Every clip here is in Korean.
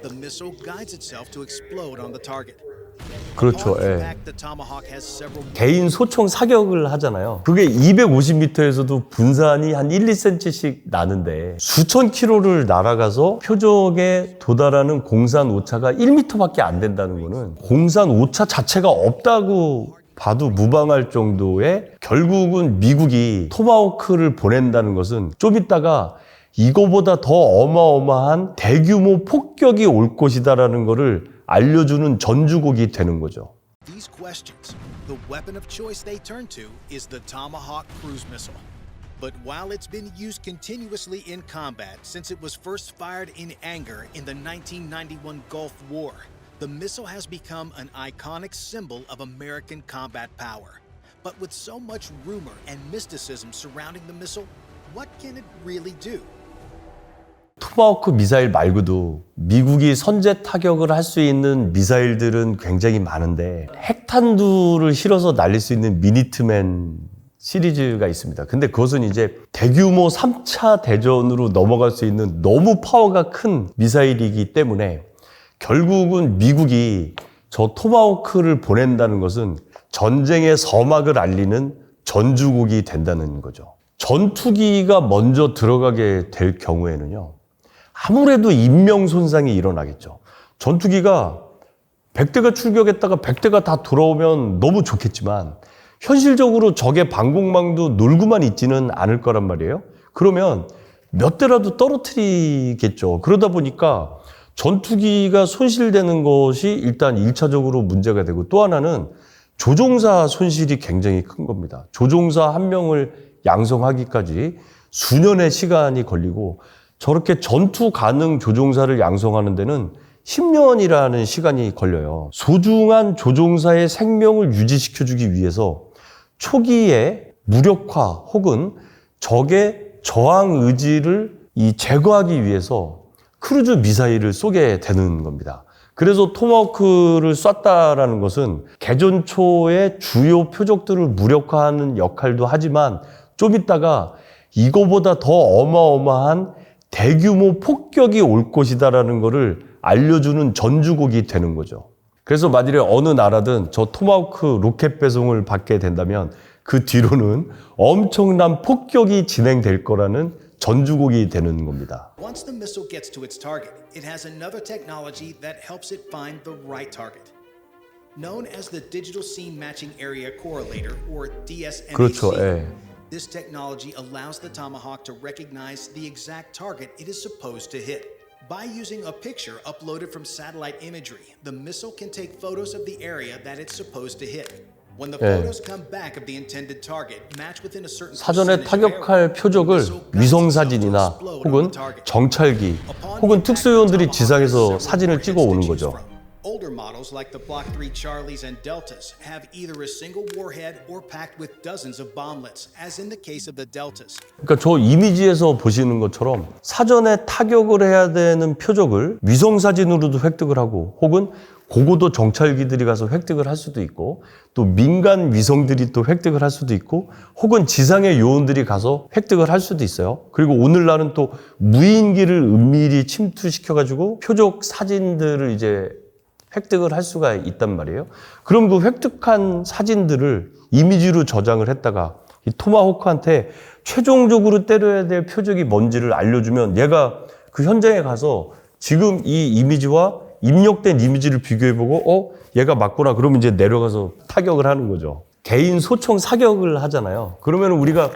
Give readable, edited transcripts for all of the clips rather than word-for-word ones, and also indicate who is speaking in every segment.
Speaker 1: the missile guides itself to explode on the target.
Speaker 2: 그렇죠.
Speaker 1: On
Speaker 2: 예.
Speaker 1: impact, the Tomahawk has several
Speaker 2: 개인 소총 사격을 하잖아요. 그게 250m에서도 분산이 한 1, 2cm씩 나는데 수천 킬로를 날아가서 표적에 도달하는 공산 오차가 1m밖에 안 된다는 거는 공산 오차 자체가 없다고 봐도 무방할 정도의, 결국은 미국이 토마호크를 보낸다는 것은 좀 있다가 이거보다 더 어마어마한 대규모 폭격이 올 것이다라는 거를 알려주는 전주곡이 되는 거죠.
Speaker 1: these questions, the weapon of choice they turn to is the Tomahawk cruise missile. But while it's been used continuously in combat since it was first fired in anger in the 1991 Gulf War, the missile has become an iconic symbol of American combat power. But with so much rumor and mysticism surrounding the missile, what can it really do?
Speaker 2: 토마호크 미사일 말고도 미국이 선제 타격을 할 수 있는 미사일들은 굉장히 많은데 핵탄두를 실어서 날릴 수 있는 미니트맨 시리즈가 있습니다. 근데 그것은 이제 대규모 3차 대전으로 넘어갈 수 있는 너무 파워가 큰 미사일이기 때문에 결국은 미국이 저 토마호크를 보낸다는 것은 전쟁의 서막을 알리는 전주곡이 된다는 거죠. 전투기가 먼저 들어가게 될 경우에는요, 아무래도 인명 손상이 일어나겠죠. 전투기가 100대가 출격했다가 100대가 다 돌아오면 너무 좋겠지만 현실적으로 적의 방공망도 놀고만 있지는 않을 거란 말이에요. 그러면 몇 대라도 떨어뜨리겠죠. 그러다 보니까 전투기가 손실되는 것이 일단 1차적으로 문제가 되고, 또 하나는 조종사 손실이 굉장히 큰 겁니다. 조종사 한 명을 양성하기까지 수년의 시간이 걸리고, 저렇게 전투 가능 조종사를 양성하는 데는 10년이라는 시간이 걸려요. 소중한 조종사의 생명을 유지시켜주기 위해서 초기에 무력화 혹은 적의 저항 의지를 제거하기 위해서 크루즈 미사일을 쏘게 되는 겁니다. 그래서 토마호크를 쐈다라는 것은 개전 초의 주요 표적들을 무력화하는 역할도 하지만 좀 있다가 이거보다 더 어마어마한 대규모 폭격이 올 것이다라는 것을 알려주는 전주곡이 되는 거죠. 그래서 만일에 어느 나라든 저 토마호크 로켓 배송을 받게 된다면 그 뒤로는 엄청난 폭격이 진행될 거라는 전주곡이 되는 겁니다.
Speaker 1: Once the missile gets to its target, it has another technology that helps it find the right target. Known as the Digital Scene Matching Area Correlator, or DSMAC.
Speaker 2: 그렇죠. 예.
Speaker 1: This technology allows the Tomahawk to recognize the exact target it is supposed to hit. By using a picture uploaded from satellite imagery, the missile can take photos of the area that it's supposed to hit. When the photos come back of the intended target, match within a certain
Speaker 2: 사전에
Speaker 1: percentage of
Speaker 2: 타격할
Speaker 1: error,
Speaker 2: 표적을
Speaker 1: the missile guides
Speaker 2: 위성사진이나
Speaker 1: itself to explode on
Speaker 2: 혹은
Speaker 1: the target.
Speaker 2: 정찰기
Speaker 1: Upon
Speaker 2: 혹은
Speaker 1: impact,
Speaker 2: 특수요원들이
Speaker 1: the Tomahawk has
Speaker 2: 지상에서
Speaker 1: several
Speaker 2: 사진을
Speaker 1: warheads
Speaker 2: 찍어 오는
Speaker 1: to choose
Speaker 2: 거죠.
Speaker 1: from. Older models like the Block 3 Charlies and Deltas have either a single warhead or packed with dozens of bomblets, as in the case of the Deltas.
Speaker 2: 그러니까 저 이미지에서 보시는 것처럼 사전에 타격을 해야 되는 표적을 위성사진으로도 획득을 하고, 혹은 고고도 정찰기들이 가서 획득을 할 수도 있고, 또 민간 위성들이 또 획득을 할 수도 있고, 혹은 지상의 요원들이 가서 획득을 할 수도 있어요. 그리고 오늘날은 또 무인기를 은밀히 침투시켜가지고 표적 사진들을 이제 획득을 할 수가 있단 말이에요. 그럼 그 획득한 사진들을 이미지로 저장을 했다가 이 토마호크한테 최종적으로 때려야 될 표적이 뭔지를 알려주면 얘가 그 현장에 가서 지금 이 이미지와 입력된 이미지를 비교해보고 얘가 맞구나, 그러면 이제 내려가서 타격을 하는 거죠. 개인 소총 사격을 하잖아요. 그러면 우리가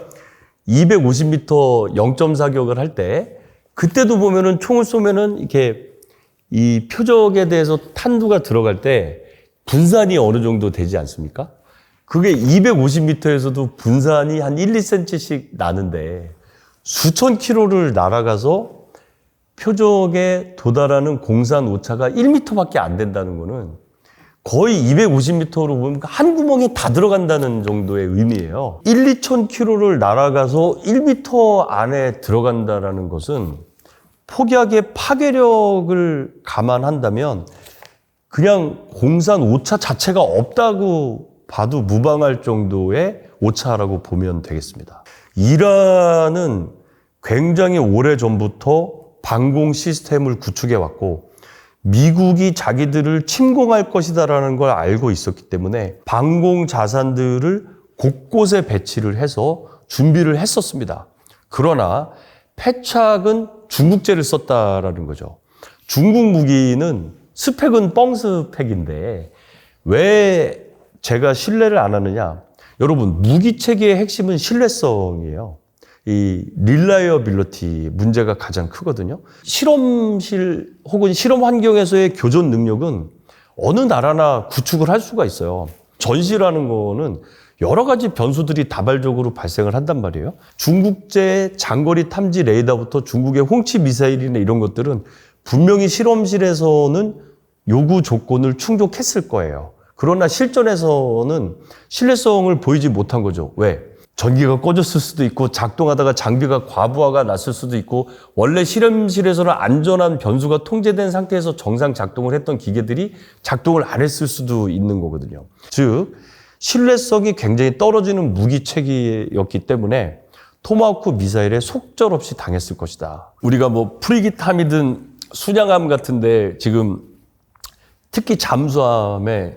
Speaker 2: 250m 0.4격을 할 때 그때도 보면은 총을 쏘면은 이렇게 이 표적에 대해서 탄두가 들어갈 때 분산이 어느 정도 되지 않습니까? 그게 250m에서도 분산이 한 1, 2cm씩 나는데 수천 킬로를 날아가서 표적에 도달하는 공산 오차가 1m밖에 안 된다는 거는 거의 250m로 보면 한 구멍에 다 들어간다는 정도의 의미예요. 1, 2천 킬로를 날아가서 1m 안에 들어간다는 것은 폭약의 파괴력을 감안한다면 그냥 공산 오차 자체가 없다고 봐도 무방할 정도의 오차라고 보면 되겠습니다. 이란은 굉장히 오래전부터 방공 시스템을 구축해 왔고, 미국이 자기들을 침공할 것이다라는 걸 알고 있었기 때문에 방공 자산들을 곳곳에 배치를 해서 준비를 했었습니다. 그러나 패착은 중국제를 썼다라는 거죠. 중국 무기는 스펙은 뻥 스펙인데 왜 제가 신뢰를 안 하느냐? 여러분, 무기 체계의 핵심은 신뢰성이에요. 이 릴라이어빌리티 문제가 가장 크거든요. 실험실 혹은 실험 환경에서의 교전 능력은 어느 나라나 구축을 할 수가 있어요. 전시라는 거는 여러 가지 변수들이 다발적으로 발생을 한단 말이에요. 중국제 장거리 탐지 레이더부터 중국의 홍치 미사일이나 이런 것들은 분명히 실험실에서는 요구 조건을 충족했을 거예요. 그러나 실전에서는 신뢰성을 보이지 못한 거죠. 왜? 전기가 꺼졌을 수도 있고 작동하다가 장비가 과부하가 났을 수도 있고 원래 실험실에서는 안전한 변수가 통제된 상태에서 정상 작동을 했던 기계들이 작동을 안 했을 수도 있는 거거든요. 즉 신뢰성이 굉장히 떨어지는 무기 체계였기 때문에 토마호크 미사일에 속절없이 당했을 것이다. 우리가 뭐 프리기탐이든 순양함 같은데 지금 특히 잠수함에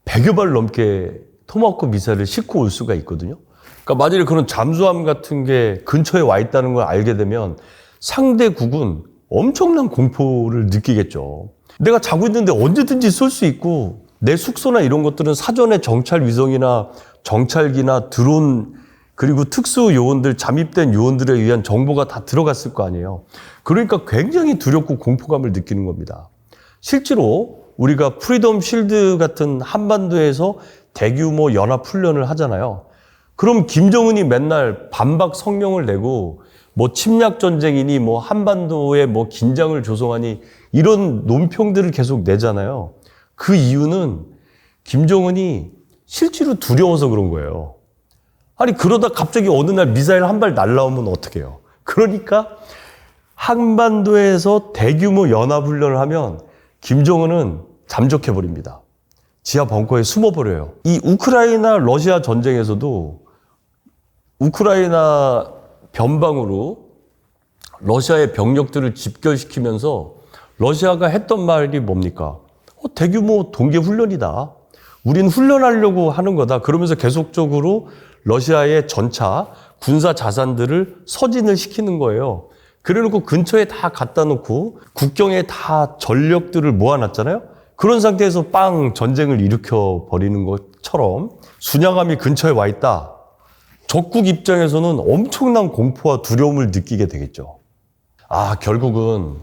Speaker 2: 100여 발 넘게 토마호크 미사일을 싣고 올 수가 있거든요. 그러니까 만약에 그런 잠수함 같은 게 근처에 와 있다는 걸 알게 되면 상대국은 엄청난 공포를 느끼겠죠. 내가 자고 있는데 언제든지 쏠 수 있고 내 숙소나 이런 것들은 사전에 정찰 위성이나 정찰기나 드론 그리고 특수 요원들, 잠입된 요원들에 의한 정보가 다 들어갔을 거 아니에요. 그러니까 굉장히 두렵고 공포감을 느끼는 겁니다. 실제로 우리가 프리덤 실드 같은 한반도에서 대규모 연합 훈련을 하잖아요. 그럼 김정은이 맨날 반박 성명을 내고 뭐 침략 전쟁이니 뭐 한반도에 뭐 긴장을 조성하니 이런 논평들을 계속 내잖아요. 그 이유는 김정은이 실제로 두려워서 그런 거예요. 아니 그러다 갑자기 어느 날 미사일 한 발 날라오면 어떡해요. 그러니까 한반도에서 대규모 연합훈련을 하면 김정은은 잠적해버립니다. 지하 벙커에 숨어버려요. 이 우크라이나 러시아 전쟁에서도 우크라이나 변방으로 러시아의 병력들을 집결시키면서 러시아가 했던 말이 뭡니까? 대규모 동계 훈련이다. 우린 훈련하려고 하는 거다. 그러면서 계속적으로 러시아의 전차, 군사 자산들을 서진을 시키는 거예요. 그래놓고 근처에 다 갖다 놓고 국경에 다 전력들을 모아놨잖아요. 그런 상태에서 빵 전쟁을 일으켜 버리는 것처럼 순양함이 근처에 와 있다. 적국 입장에서는 엄청난 공포와 두려움을 느끼게 되겠죠. 결국은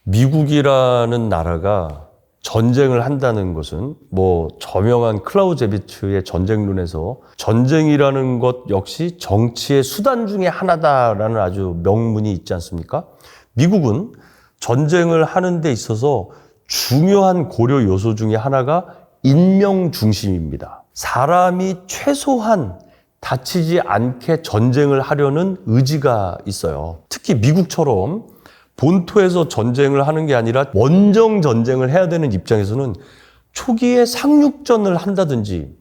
Speaker 2: 미국이라는 나라가 전쟁을 한다는 것은 뭐 저명한 클라우제비츠의 전쟁론에서 전쟁이라는 것 역시 정치의 수단 중에 하나다라는 아주 명문이 있지 않습니까? 미국은 전쟁을 하는 데 있어서 중요한 고려 요소 중에 하나가 인명 중심입니다. 사람이 최소한 다치지 않게 전쟁을 하려는 의지가 있어요. 특히 미국처럼 본토에서 전쟁을 하는 게 아니라 원정 전쟁을 해야 되는 입장에서는 초기에 상륙전을 한다든지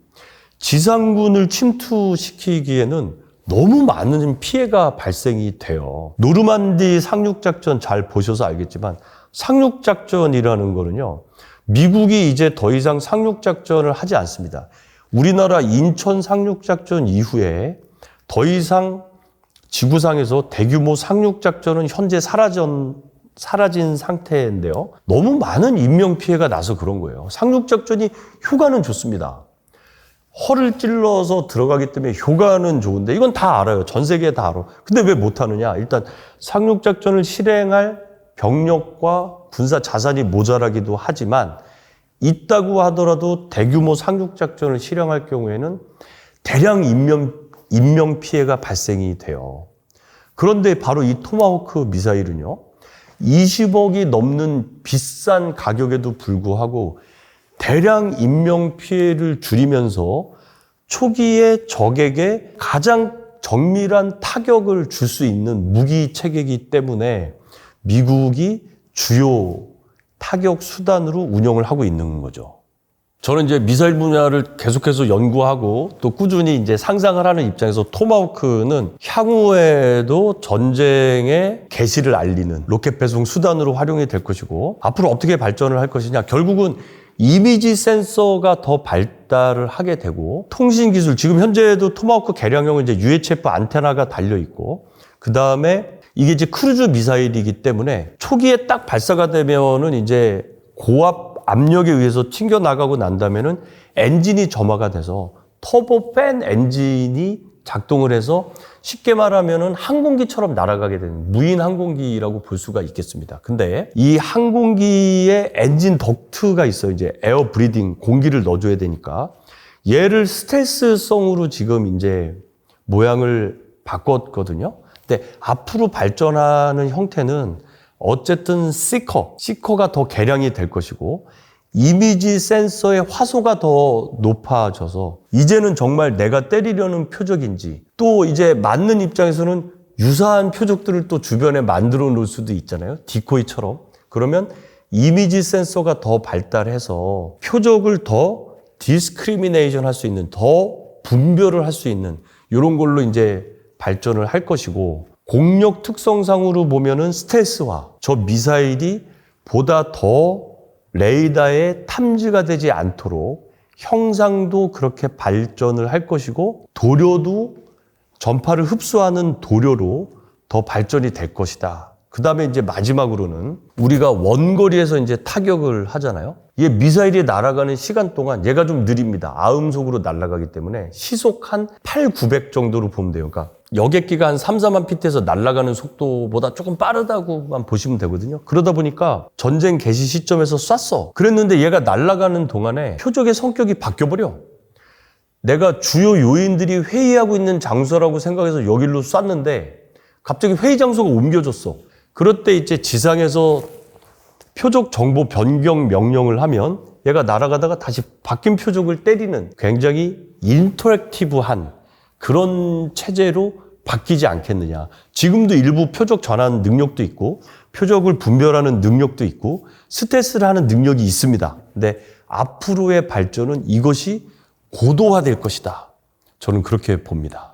Speaker 2: 지상군을 침투시키기에는 너무 많은 피해가 발생이 돼요. 노르만디 상륙작전 잘 보셔서 알겠지만 상륙작전이라는 거는요. 미국이 이제 더 이상 상륙작전을 하지 않습니다. 우리나라 인천 상륙작전 이후에 더 이상 지구상에서 대규모 상륙작전은 현재 사라진 상태인데요. 너무 많은 인명피해가 나서 그런 거예요. 상륙작전이 효과는 좋습니다. 허를 찔러서 들어가기 때문에 효과는 좋은데 이건 다 알아요. 전 세계에 다 알아. 근데 왜 못하느냐? 일단 상륙작전을 실행할 병력과 군사 자산이 모자라기도 하지만 있다고 하더라도 대규모 상륙작전을 실행할 경우에는 대량 인명 피해가 발생이 돼요. 그런데 바로 이 토마호크 미사일은요. 20억이 넘는 비싼 가격에도 불구하고 대량 인명 피해를 줄이면서 초기에 적에게 가장 정밀한 타격을 줄 수 있는 무기 체계이기 때문에 미국이 주요 타격 수단으로 운영을 하고 있는 거죠. 저는 이제 미사일 분야를 계속해서 연구하고 또 꾸준히 이제 상상을 하는 입장에서 토마호크는 향후에도 전쟁의 개시를 알리는 로켓 배송 수단으로 활용이 될 것이고 앞으로 어떻게 발전을 할 것이냐. 결국은 이미지 센서가 더 발달을 하게 되고 통신 기술, 지금 현재도 토마호크 개량형은 이제 UHF 안테나가 달려 있고 그 다음에 이게 이제 크루즈 미사일이기 때문에 초기에 딱 발사가 되면은 이제 고압 압력에 의해서 튕겨나가고 난다면은 엔진이 점화가 돼서 터보팬 엔진이 작동을 해서 쉽게 말하면은 항공기처럼 날아가게 되는 무인 항공기라고 볼 수가 있겠습니다. 근데 이 항공기에 엔진 덕트가 있어요. 이제 에어 브리딩, 공기를 넣어줘야 되니까 얘를 스텔스성으로 지금 이제 모양을 바꿨거든요. 근데 앞으로 발전하는 형태는 어쨌든 시커가 더 개량이 될 것이고 이미지 센서의 화소가 더 높아져서 이제는 정말 내가 때리려는 표적인지 또 이제 맞는 입장에서는 유사한 표적들을 또 주변에 만들어 놓을 수도 있잖아요. 디코이처럼. 그러면 이미지 센서가 더 발달해서 표적을 더 디스크리미네이션 할 수 있는, 더 분별을 할 수 있는 이런 걸로 이제 발전을 할 것이고 공력 특성상으로 보면은 스텔스화, 저 미사일이 보다 더 레이더에 탐지가 되지 않도록 형상도 그렇게 발전을 할 것이고 도료도 전파를 흡수하는 도료로 더 발전이 될 것이다. 그 다음에 이제 마지막으로는 우리가 원거리에서 이제 타격을 하잖아요. 이게 미사일이 날아가는 시간 동안 얘가 좀 느립니다. 아음속으로 날아가기 때문에 시속 한 8,900 정도로 보면 돼요. 그러니까 여객기가 한 3, 4만 피트에서 날아가는 속도보다 조금 빠르다고만 보시면 되거든요. 그러다 보니까 전쟁 개시 시점에서 쐈어. 그랬는데 얘가 날아가는 동안에 표적의 성격이 바뀌어버려. 내가 주요 요인들이 회의하고 있는 장소라고 생각해서 여기로 쐈는데 갑자기 회의 장소가 옮겨졌어. 그럴 때 이제 지상에서 표적 정보 변경 명령을 하면 얘가 날아가다가 다시 바뀐 표적을 때리는 굉장히 인터랙티브한 그런 체제로 바뀌지 않겠느냐. 지금도 일부 표적 전환 능력도 있고 표적을 분별하는 능력도 있고 스텔스를 하는 능력이 있습니다. 근데 앞으로의 발전은 이것이 고도화될 것이다. 저는 그렇게 봅니다.